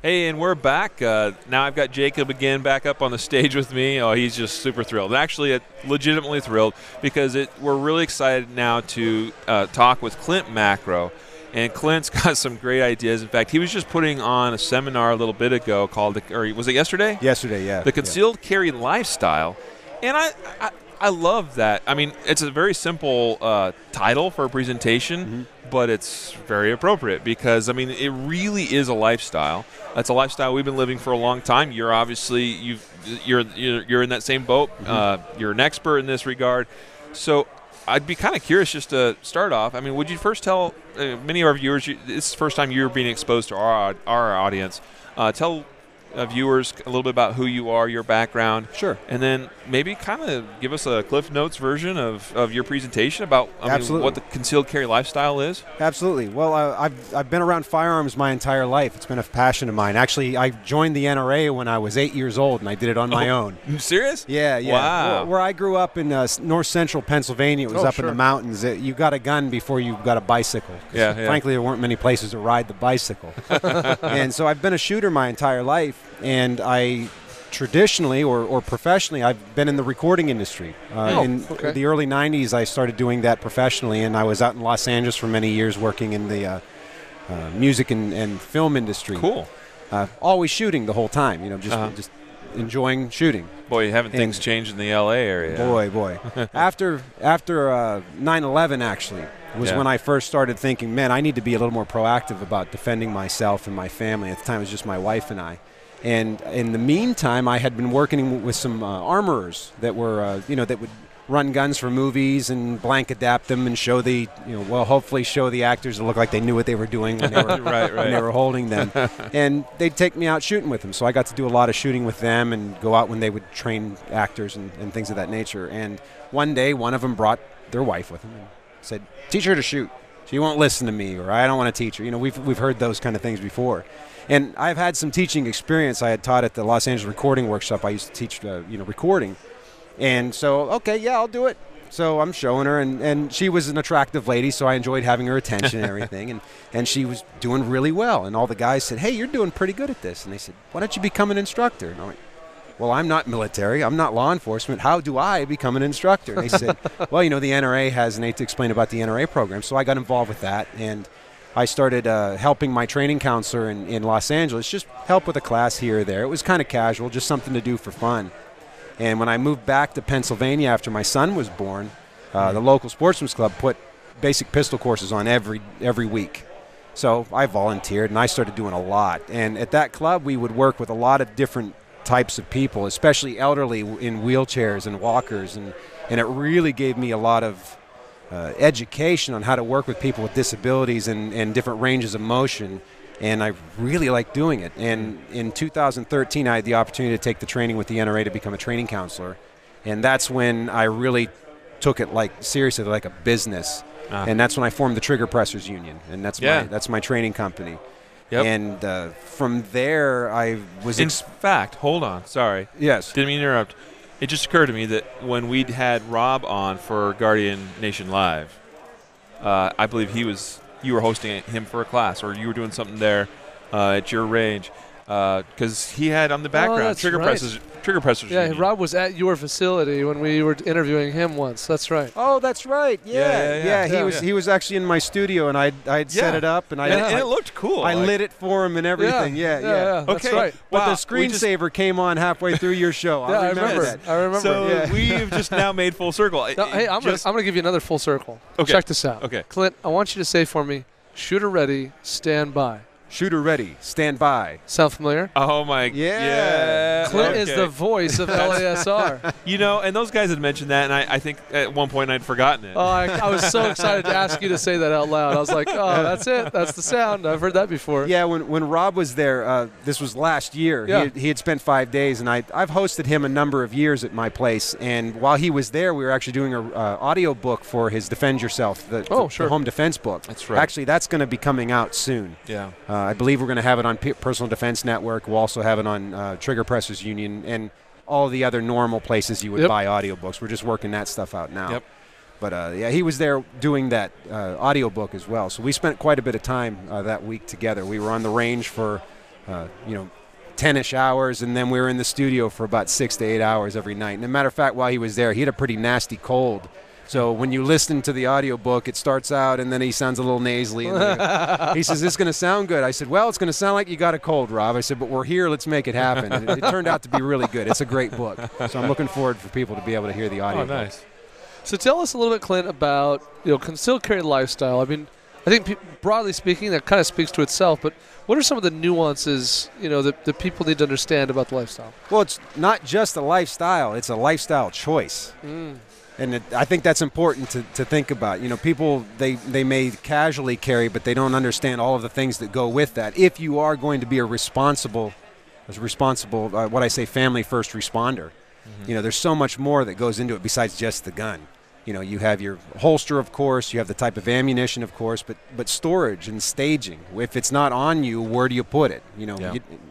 Hey, and we're back. Now I've got Jacob again back up on the stage with me. Oh, he's just super thrilled. Actually, legitimately thrilled because we're really excited now to talk with Klint Macro. And Clint's got some great ideas. In fact, he was just putting on a seminar a little bit ago called, or was it yesterday? Yesterday, yeah. The Concealed Carry Lifestyle. And I love that. I mean, it's a very simple title for a presentation, but it's very appropriate because, I mean, it really is a lifestyle. It's a lifestyle we've been living for a long time. You're obviously you're in that same boat. You're an expert in this regard. So I'd be kind of curious just to start off. I mean, would you first tell many of our viewers, it's the first time you're being exposed to our audience, tell viewers a little bit about who you are, your background. Sure. And then maybe kind of give us a Cliff Notes version of your presentation about what the concealed carry lifestyle is. Absolutely. Well, I've been around firearms my entire life. It's been a passion of mine. Actually, I joined the NRA when I was 8 years old, and I did it on my own. You serious? Yeah, yeah. Wow. Where I grew up in north central Pennsylvania, it was up in the mountains. You got a gun before you got a bicycle. Yeah. Frankly, there weren't many places to ride the bicycle. And so I've been a shooter my entire life. And I traditionally or professionally, I've been in the recording industry. In the early 90s, I started doing that professionally, and I was out in Los Angeles for many years working in the music and film industry. Cool. Always shooting the whole time, just enjoying shooting. Boy, haven't things changed in the L.A. area? Boy. After 9/11, actually, was when I first started thinking, man, I need to be a little more proactive about defending myself and my family. At the time, it was just my wife and I. And in the meantime, I had been working with some armorers that were, that would run guns for movies and blank adapt them and show hopefully show the actors that looked like they knew what they were doing when they were, when they were holding them. And they'd take me out shooting with them. So I got to do a lot of shooting with them and go out when they would train actors and things of that nature. And one day, one of them brought their wife with them and said, teach her to shoot. She won't listen to me, or I don't want to teach her. We've heard those kind of things before. And I've had some teaching experience. I had taught at the Los Angeles Recording Workshop. I used to teach, recording. And so, okay, yeah, I'll do it. So I'm showing her, and she was an attractive lady, so I enjoyed having her attention and everything. And she was doing really well. And all the guys said, hey, you're doing pretty good at this. And they said, why don't you become an instructor? And I went, well, I'm not military. I'm not law enforcement. How do I become an instructor? And they said, well, the NRA has, and they had to explain about the NRA program. So I got involved with that. And I started helping my training counselor in Los Angeles, just help with a class here or there. It was kind of casual, just something to do for fun. And when I moved back to Pennsylvania after my son was born, the local sportsman's club put basic pistol courses on every week. So I volunteered, and I started doing a lot. And at that club, we would work with a lot of different types of people, especially elderly in wheelchairs and walkers. And it really gave me a lot of education on how to work with people with disabilities and different ranges of motion, and I really liked doing it. And in 2013, I had the opportunity to take the training with the NRA to become a training counselor, and that's when I really took it seriously, like a business. And that's when I formed the Trigger Pressers Union, and that's my training company. Yep. And from there, I was... In fact, hold on, sorry. Yes. Didn't mean to interrupt. It just occurred to me that when we'd had Rob on for Guardian Nation Live, I believe you were hosting him for a class, or you were doing something there at your range, because he had on the background Trigger Pressers. Yeah, Rob was at your facility when we were interviewing him once. That's right. Oh, that's right. Yeah. He was actually in my studio, and I'd set it up, and it looked cool. I lit it for him and everything. Yeah. That's right. But the screensaver came on halfway through your show. I remember that. I remember. So we've just now made full circle. No, hey, I'm going to give you another full circle. Okay. Check this out. Okay. Clint, I want you to say for me, shooter ready, stand by. Shooter ready, stand by. Sound familiar? Oh, my. Yeah. Clint is the voice of LASR. And those guys had mentioned that, and I think at one point I'd forgotten it. Oh, I was so excited to ask you to say that out loud. I was like, oh, that's it. That's the sound. I've heard that before. Yeah, when Rob was there, this was last year. Yeah. He had spent 5 days, and I've hosted him a number of years at my place. And while he was there, we were actually doing an audio book for his Defend Yourself, the home defense book. That's right. Actually, that's going to be coming out soon. Yeah. I believe we're going to have it on Personal Defense Network. We'll also have it on Trigger Pressers Union and all the other normal places you would buy audiobooks. We're just working that stuff out now. Yep. But yeah, he was there doing that audiobook as well. So we spent quite a bit of time that week together. We were on the range for, 10-ish hours, and then we were in the studio for about 6 to 8 hours every night. And as a matter of fact, while he was there, he had a pretty nasty cold. So when you listen to the audiobook, it starts out, and then he sounds a little nasally. And he says, "This is going to sound good." I said, "Well, it's going to sound like you got a cold, Rob." I said, "But we're here. Let's make it happen." And it turned out to be really good. It's a great book. So I'm looking forward for people to be able to hear the audiobook. Oh, nice. So tell us a little bit, Clint, about concealed carry lifestyle. I mean, I think broadly speaking, that kind of speaks to itself. But what are some of the nuances that people need to understand about the lifestyle? Well, it's not just a lifestyle; it's a lifestyle choice. And I think that's important to think about. People, they may casually carry, but they don't understand all of the things that go with that. If you are going to be a responsible, what I say, family first responder, there's so much more that goes into it besides just the gun. You have your holster, of course, you have the type of ammunition, of course, but storage and staging. If it's not on you, where do you put it?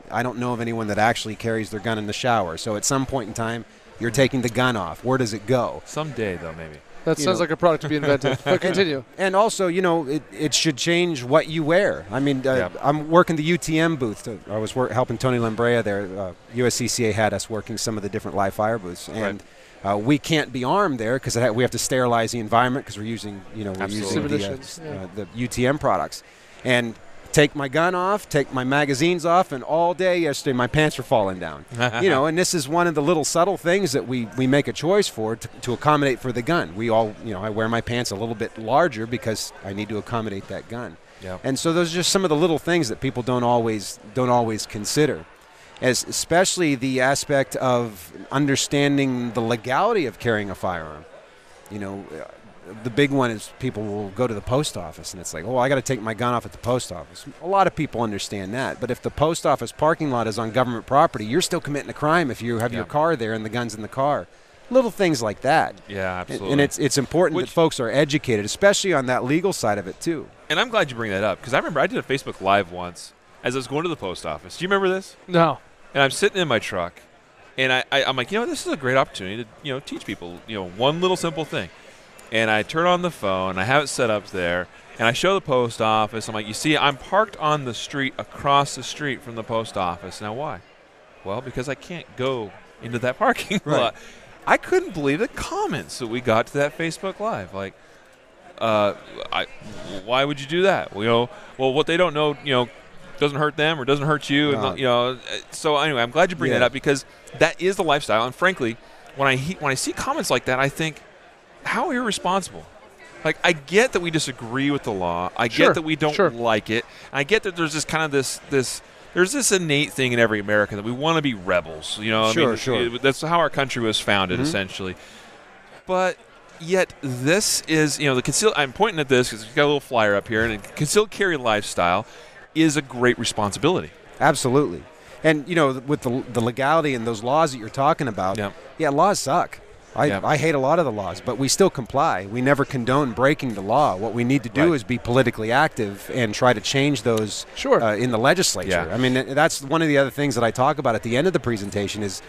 I don't know of anyone that actually carries their gun in the shower. So at some point in time, you're taking the gun off. Where does it go? Someday, though, maybe. That sounds like a product to be invented. But continue. And also, it should change what you wear. I mean, I'm working the UTM booth. I was helping Tony Lambrea there. USCCA had us working some of the different live fire booths. And we can't be armed there because we have to sterilize the environment because we're using, the UTM products. And take my gun off, take my magazines off, and all day yesterday my pants were falling down. And this is one of the little subtle things that we make a choice for to accommodate for the gun. We all, I wear my pants a little bit larger because I need to accommodate that gun. Yep. And so those are just some of the little things that people don't always consider. Especially the aspect of understanding the legality of carrying a firearm. The big one is people will go to the post office, and it's like, I got to take my gun off at the post office. A lot of people understand that. But if the post office parking lot is on government property, you're still committing a crime if you have your car there and the gun's in the car. Little things like that. Yeah, absolutely. And it's important that folks are educated, especially on that legal side of it, too. And I'm glad you bring that up, because I remember I did a Facebook Live once as I was going to the post office. Do you remember this? No. And I'm sitting in my truck, and I'm like, this is a great opportunity to, teach people, one little simple thing. And I turn on the phone, I have it set up there, and I show the post office. I'm like, you see, I'm parked on the street across the street from the post office. Now, why? Well, because I can't go into that parking lot. I couldn't believe the comments that we got to that Facebook Live. Like, why would you do that? Well, what they don't know, doesn't hurt them or doesn't hurt you. And, so anyway, I'm glad you bring that up, because that is the lifestyle. And frankly, when I see comments like that, I think, how irresponsible. Like, I get that we disagree with the law. I get that we don't like it. I get that there's this kind of there's this innate thing in every American that we want to be rebels. That's how our country was founded, essentially. But yet this is, the concealed, I'm pointing at this because we've got a little flyer up here, and concealed carry lifestyle is a great responsibility. Absolutely. And, with the legality and those laws that you're talking about, laws suck. I hate a lot of the laws, but we still comply. We never condone breaking the law. What we need to do is be politically active and try to change those in the legislature. Yeah. I mean, that's one of the other things that I talk about at the end of the presentation is,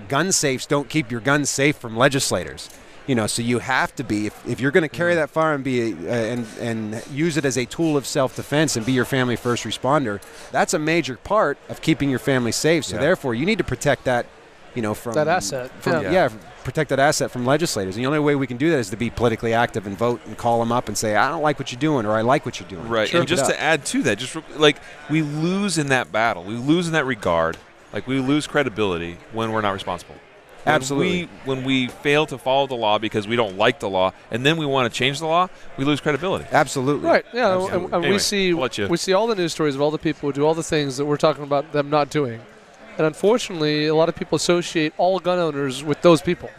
gun safes don't keep your guns safe from legislators. So you have to be, if you're going to carry that firearm and use it as a tool of self-defense and be your family first responder, that's a major part of keeping your family safe. So therefore, you need to protect that, from that asset. Protect that asset from legislators. And the only way we can do that is to be politically active and vote and call them up and say, I don't like what you're doing, or I like what you're doing. Right. And just to add to that, we lose in that battle. We lose in that regard. Like, we lose credibility when we're not responsible. Absolutely. When we fail to follow the law because we don't like the law, and then we want to change the law, we lose credibility. Absolutely. Right. Yeah. Absolutely. And anyway, we see all the news stories of all the people who do all the things that we're talking about them not doing. And unfortunately, a lot of people associate all gun owners with those people.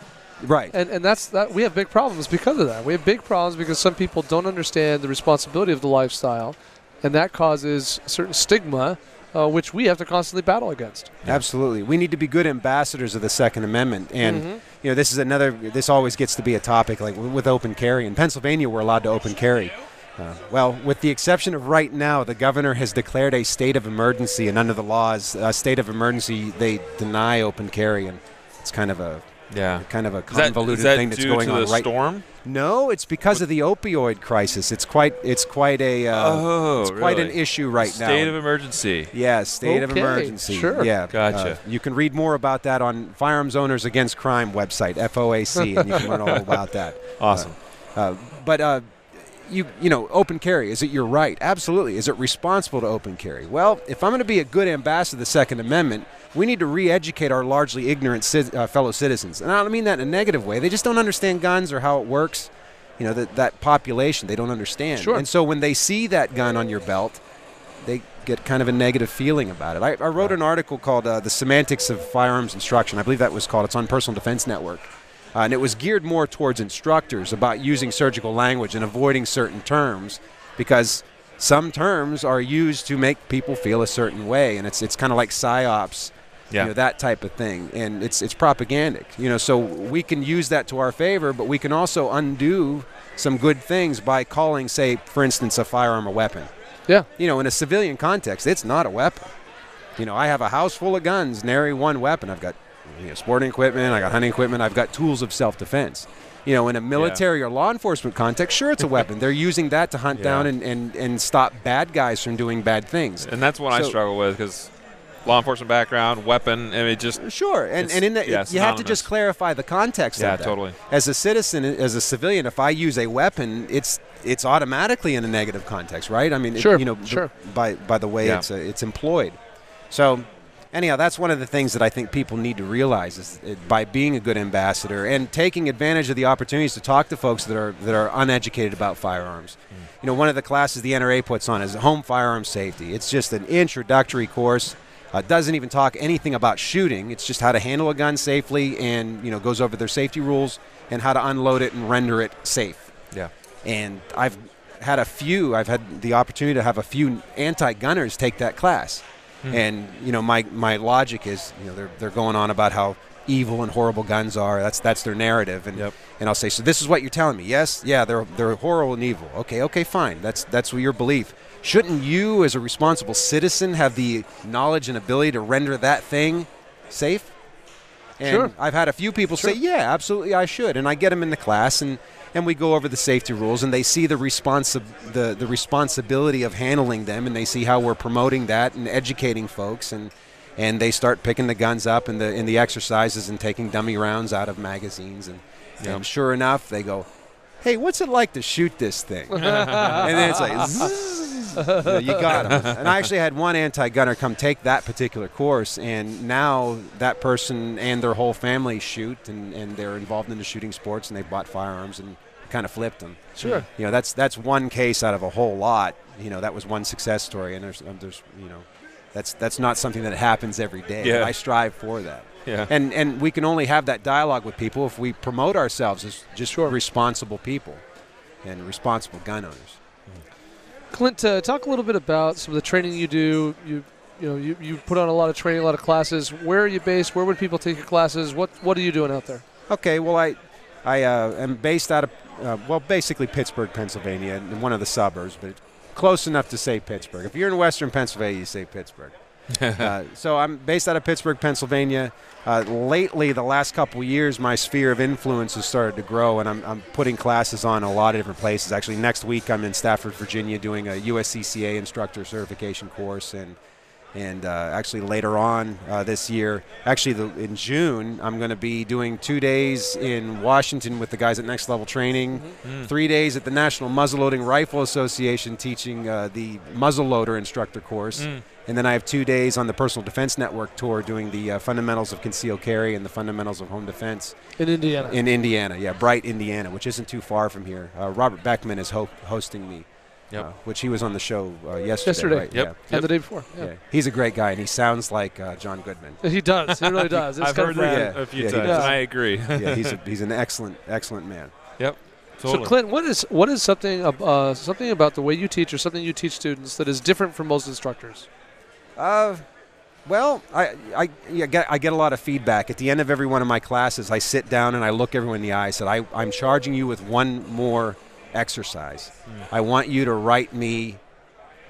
Right. And that's that. We have big problems because of that. We have big problems because some people don't understand the responsibility of the lifestyle, and that causes certain stigma, which we have to constantly battle against. Absolutely. We need to be good ambassadors of the Second Amendment. And, this always gets to be a topic, like with open carry. In Pennsylvania, we're allowed to open carry. With the exception of right now, the governor has declared a state of emergency, and under the laws, a state of emergency, they deny open carry, and it's kind of a Yeah. Kind of a Is convoluted that thing that's due going to on the right. storm? No, it's because of the opioid crisis. It's quite an really? issue right now. State of emergency. Yeah, state of Okay, emergency. sure. Yeah, Gotcha. you can read more about that on Firearms Owners Against Crime website, FOAC, and you can learn all about that. Awesome. Open carry, is it your right? Absolutely. Is it responsible to open carry? Well, if I'm going to be a good ambassador of the Second Amendment, we need to re-educate our largely ignorant fellow citizens. And I don't mean that in a negative way. They just don't understand guns or how it works. That population, they don't understand. Sure. And so when they see that gun on your belt, they get kind of a negative feeling about it. I wrote an article called The Semantics of Firearms Instruction. I believe that was called. It's on Personal Defense Network. And it was geared more towards instructors about using surgical language and avoiding certain terms, because some terms are used to make people feel a certain way, and it's kind of like psyops, that type of thing, and it's propagandic. So we can use that to our favor, but we can also undo some good things by calling, say, for instance, a firearm a weapon. Yeah. In a civilian context, it's not a weapon. I have a house full of guns, nary one weapon. I've got sporting equipment, I got hunting equipment, I've got tools of self-defense. In a military or law enforcement context, sure, it's a weapon. They're using that to hunt down and stop bad guys from doing bad things. And that's what I struggle with, because law enforcement background, weapon, Sure, and in that, you have to just clarify the context of that. Yeah, totally. As a citizen, as a civilian, if I use a weapon, it's automatically in a negative context, right? I mean, Sure. By the way it's employed. So anyhow, that's one of the things that I think people need to realize is by being a good ambassador and taking advantage of the opportunities to talk to folks that are uneducated about firearms. One of the classes the NRA puts on is home firearm safety. It's just an introductory course. Doesn't even talk anything about shooting. It's just how to handle a gun safely, and goes over their safety rules and how to unload it and render it safe. Yeah. And I've had the opportunity to have a few anti-gunners take that class. And my logic is they're going on about how evil and horrible guns are. That's their narrative, and I'll say, so this is what you're telling me? Yes, yeah, they're horrible and evil. Okay, fine. That's your belief. Shouldn't you, as a responsible citizen, have the knowledge and ability to render that thing safe? And Sure. I've had a few people say, yeah, absolutely, I should, and I get them in the class and we go over the safety rules, and they see the responsibility of handling them, and they see how we're promoting that and educating folks, and they start picking the guns up in the exercises and taking dummy rounds out of magazines, and sure enough, they go, hey, what's it like to shoot this thing? And then it's like, zzz, you got him. And I actually had one anti-gunner come take that particular course, and now that person and their whole family shoot, and they're involved in the shooting sports, and they bought firearms and kind of flipped them. Sure. That's one case out of a whole lot. That was one success story, and there's that's not something that happens every day. Yeah. But I strive for that. Yeah. And we can only have that dialogue with people if we promote ourselves as just responsible people and responsible gun owners. Klint, talk a little bit about some of the training you do. You put on a lot of training, a lot of classes. Where are you based? Where would people take your classes? What are you doing out there? Okay, well, I am based out of, basically Pittsburgh, Pennsylvania, in one of the suburbs, but close enough to say Pittsburgh. If you're in western Pennsylvania, you say Pittsburgh. So I'm based out of Pittsburgh, Pennsylvania. Lately, the last couple of years, my sphere of influence has started to grow, and I'm putting classes on a lot of different places. Actually, next week I'm in Stafford, Virginia, doing a USCCA instructor certification course, and actually later on this year, in June, I'm going to be doing 2 days in Washington with the guys at Next Level Training, 3 days at the National Muzzleloading Rifle Association teaching the muzzleloader instructor course. And then I have 2 days on the Personal Defense Network tour doing the fundamentals of concealed carry and the fundamentals of home defense. In Indiana? In Indiana, yeah, Bright, Indiana, which isn't too far from here. Robert Beckman is hosting me, which he was on the show yesterday. Right? Yep. And the day before. Yeah. He's a great guy, and he sounds like John Goodman. He does. He really does. I've heard that a few times, and I agree. Yeah, he's an excellent man. Yep. Totally. So, Klint, what is something about the way you teach or something you teach students that is different from most instructors? Well, I get a lot of feedback. At the end of every one of my classes, I sit down and I look everyone in the eye and say, I'm charging you with one more exercise. I want you to write me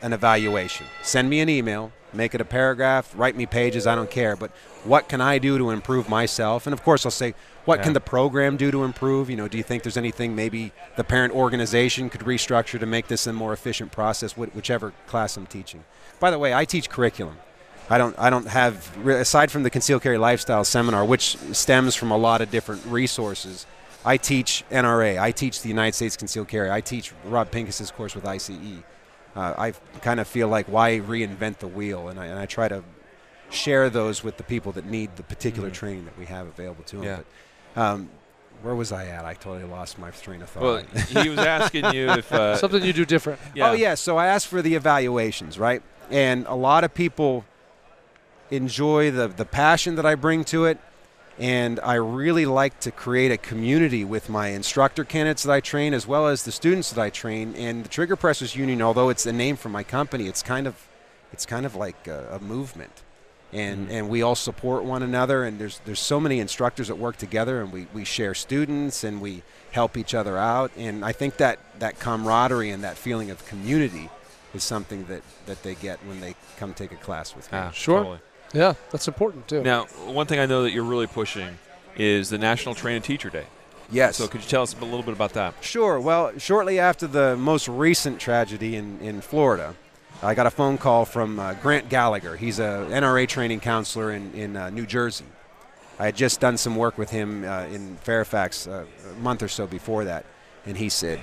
an evaluation. Send me an email. make it a paragraph, write me pages, I don't care. But what can I do to improve myself? And, of course, I'll say, what can the program do to improve? You know, do you think there's anything maybe the parent organization could restructure to make this a more efficient process, whichever class I'm teaching? By the way, I teach curriculum. I don't have, aside from the concealed carry lifestyle seminar, which stems from a lot of different resources, I teach NRA, I teach the United States Concealed Carry, I teach Rob Pincus's course with ICE. I kind of feel like, why reinvent the wheel? And I try to share those with the people that need the particular training that we have available to them. Yeah. But, where was I at? I totally lost my train of thought. Well, he was asking you if something you do different. Yeah. Oh, yeah. So I asked for the evaluations, right? And a lot of people enjoy the passion that I bring to it, and I really like to create a community with my instructor candidates that I train, as well as the students that I train. And the Trigger Pressers Union, although it's a name for my company, it's kind of like a movement, and we all support one another. And there's so many instructors that work together, and we share students and we help each other out. And I think that camaraderie and that feeling of community is something that they get when they come take a class with me. Sure. Totally. Yeah, that's important too. Now, one thing I know that you're really pushing is the National Train and Teacher Day. Yes. So could you tell us a little bit about that? Sure. Well, shortly after the most recent tragedy in Florida, I got a phone call from Grant Gallagher. He's a NRA training counselor in New Jersey. I had just done some work with him in Fairfax a month or so before that, and he said,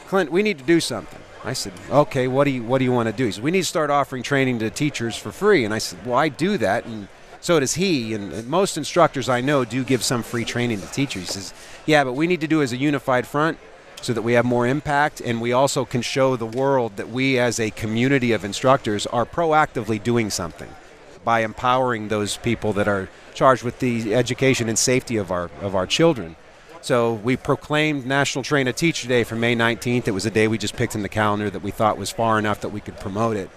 Clint, we need to do something. I said, okay, what do you want to do? He said, we need to start offering training to teachers for free. And I said, well, I do that, and so does he. And most instructors I know do give some free training to teachers. He says, yeah, but we need to do it as a unified front so that we have more impact, and we also can show the world that we as a community of instructors are proactively doing something by empowering those people that are charged with the education and safety of our children. So we proclaimed National Train a Teacher Day for May 19th. It was a day we just picked in the calendar that we thought was far enough that we could promote it.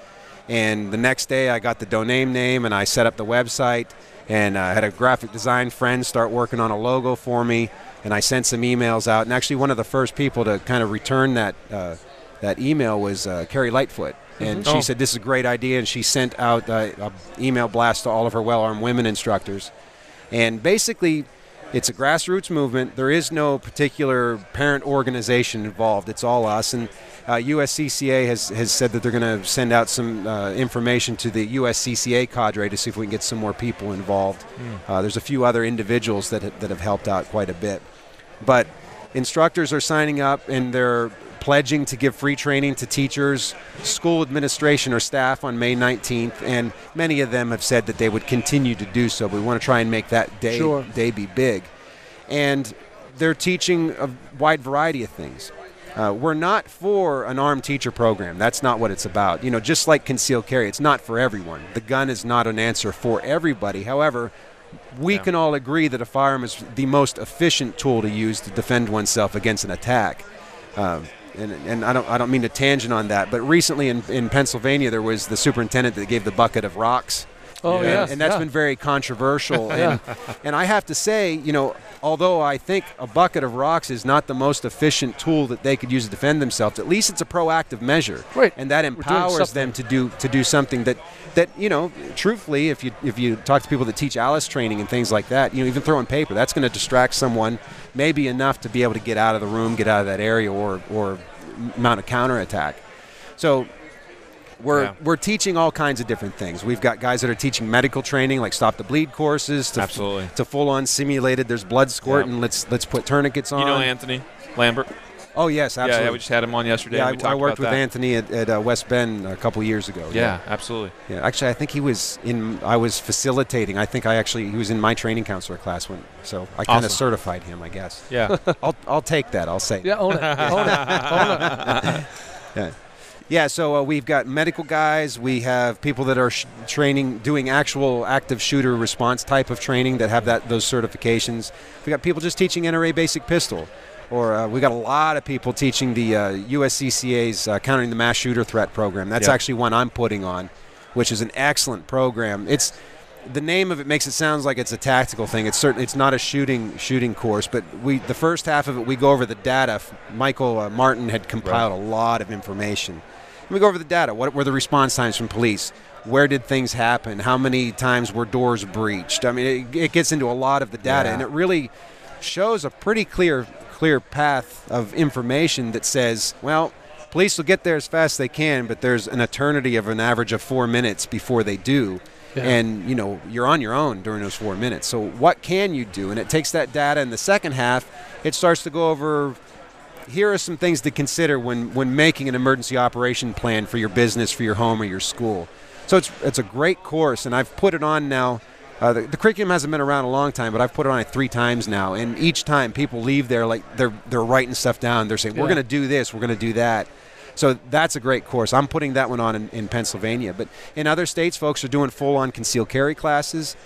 And the next day I got the domain name and I set up the website, and I had a graphic design friend start working on a logo for me, and I sent some emails out. And actually one of the first people to kind of return that email was Carrie Lightfoot. And she said, this is a great idea, and she sent out an email blast to all of her well-armed women instructors. And basically, it's a grassroots movement. There is no particular parent organization involved. It's all us. And USCCA has said that they're going to send out some information to the USCCA cadre to see if we can get some more people involved. There's a few other individuals that have helped out quite a bit. But instructors are signing up, and they're pledging to give free training to teachers, school administration, or staff on May 19th, and many of them have said that they would continue to do so. But we want to try and make that day be big. And they're teaching a wide variety of things. We're not for an armed teacher program. That's not what it's about. You know, just like concealed carry, it's not for everyone. The gun is not an answer for everybody. However, we can all agree that a firearm is the most efficient tool to use to defend oneself against an attack. And I don't mean to tangent on that, but recently in Pennsylvania there was the superintendent that gave the bucket of rocks. Oh, yes. And that's been very controversial. And I have to say, you know, although I think a bucket of rocks is not the most efficient tool that they could use to defend themselves, at least it's a proactive measure. Right. And that empowers them to do something that you know, truthfully, if you talk to people that teach Alice training and things like that, you know, even throwing paper, that's going to distract someone maybe enough to be able to get out of the room, get out of that area, or mount a counterattack. So we're teaching all kinds of different things. We've got guys that are teaching medical training, like stop the bleed courses, to full-on simulated. There's blood squirting. Let's put tourniquets on. You know Anthony Lambert? Oh, yes, absolutely. Yeah, we just had him on yesterday. Yeah, and we talked I worked about with Anthony at West Bend a couple years ago. Yeah, absolutely. Yeah, actually, I think I was facilitating. I think he was in my training counselor class so I kind of certified him, I guess. Yeah. I'll take that. I'll say. Yeah, own it. Own it. Yeah. Yeah, so we've got medical guys. We have people that are training, doing actual active shooter response type of training that have those certifications. We got people just teaching NRA basic pistol. Or we got a lot of people teaching the USCCA's Countering the Mass Shooter Threat program. That's actually one I'm putting on, which is an excellent program. The name of it makes it sound like it's a tactical thing. It's not a shooting course, but the first half of it, we go over the data. Michael Martin had compiled a lot of information. And we go over the data. What were the response times from police? where did things happen, how many times were doors breached. I mean, it gets into a lot of the data, and it really shows a pretty clear path of information that says, well, police will get there as fast as they can, but there's an eternity of an average of 4 minutes before they do. Yeah. And, you're on your own during those 4 minutes. So what can you do? And it takes that data in the second half. It starts to go over, here are some things to consider when making an emergency operation plan for your business, for your home, or your school. So it's a great course, and I've put it on now. The curriculum hasn't been around a long time, but I've put it on 3 times now. And each time people leave there like they're writing stuff down. They're saying, we're going to do this, we're going to do that. So that's a great course. I'm putting that one on in Pennsylvania. But in other states, folks are doing full-on concealed carry classes.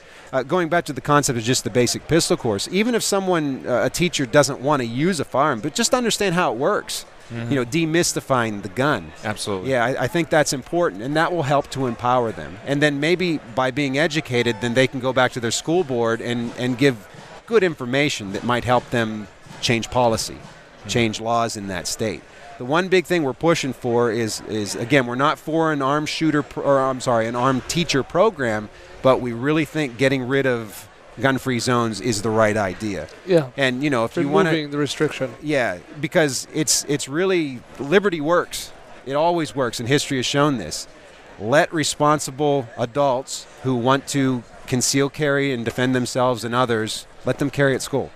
Going back to the concept of just the basic pistol course, even if someone, a teacher, doesn't want to use a firearm, but just understand how it works, demystifying the gun. Absolutely. Yeah, I think that's important, and that will help to empower them. And then maybe by being educated, then they can go back to their school board and give good information that might help them change policy, change laws in that state. The one big thing we're pushing for is again, we're not for an armed an armed teacher program, but we really think getting rid of gun-free zones is the right idea. Yeah. And if you want to removing the restriction. Yeah, because it's really, liberty works. It always works, and history has shown this. Let responsible adults who want to conceal carry and defend themselves and others, let them carry at school.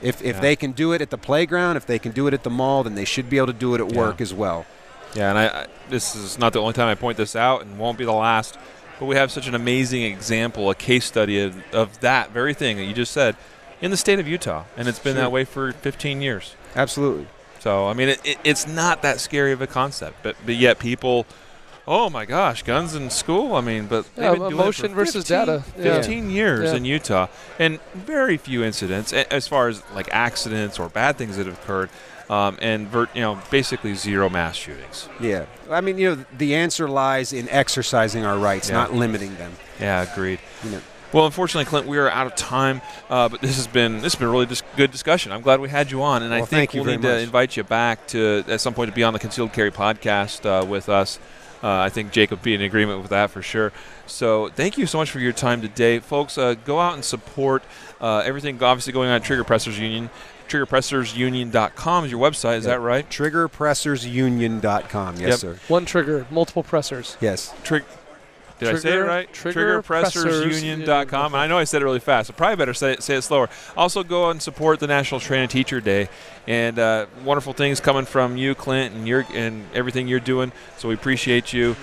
If they can do it at the playground, if they can do it at the mall, then they should be able to do it at work as well. Yeah, and this is not the only time I point this out, and won't be the last, but we have such an amazing example, a case study of that very thing that you just said in the state of Utah, and it's been that way for 15 years. Absolutely. So, I mean, it's not that scary of a concept, but yet people, oh my gosh, guns in school? I mean, but they've been doing emotion it for versus data. 15 years in Utah, and very few incidents as far as like accidents or bad things that have occurred, and basically zero mass shootings. Yeah, I mean, the answer lies in exercising our rights, not limiting them. Yeah, agreed. Well, unfortunately, Klint, we are out of time, but this has been really good discussion. I'm glad we had you on, and I think we'll need to invite you back at some point to be on the Concealed Carry podcast with us. I think Jake would be in agreement with that for sure. So thank you so much for your time today. Folks, go out and support everything obviously going on at Trigger Pressers Union. TriggerPressersUnion.com is your website, is that right? TriggerPressersUnion.com, yes, sir. One trigger, multiple pressers. Yes. Did I say it right? TriggerPressersUnion.com. And I know I said it really fast. I probably better say it slower. Also, go and support the National Train Teacher Day, and wonderful things coming from you, Klint, and everything you're doing. So we appreciate you.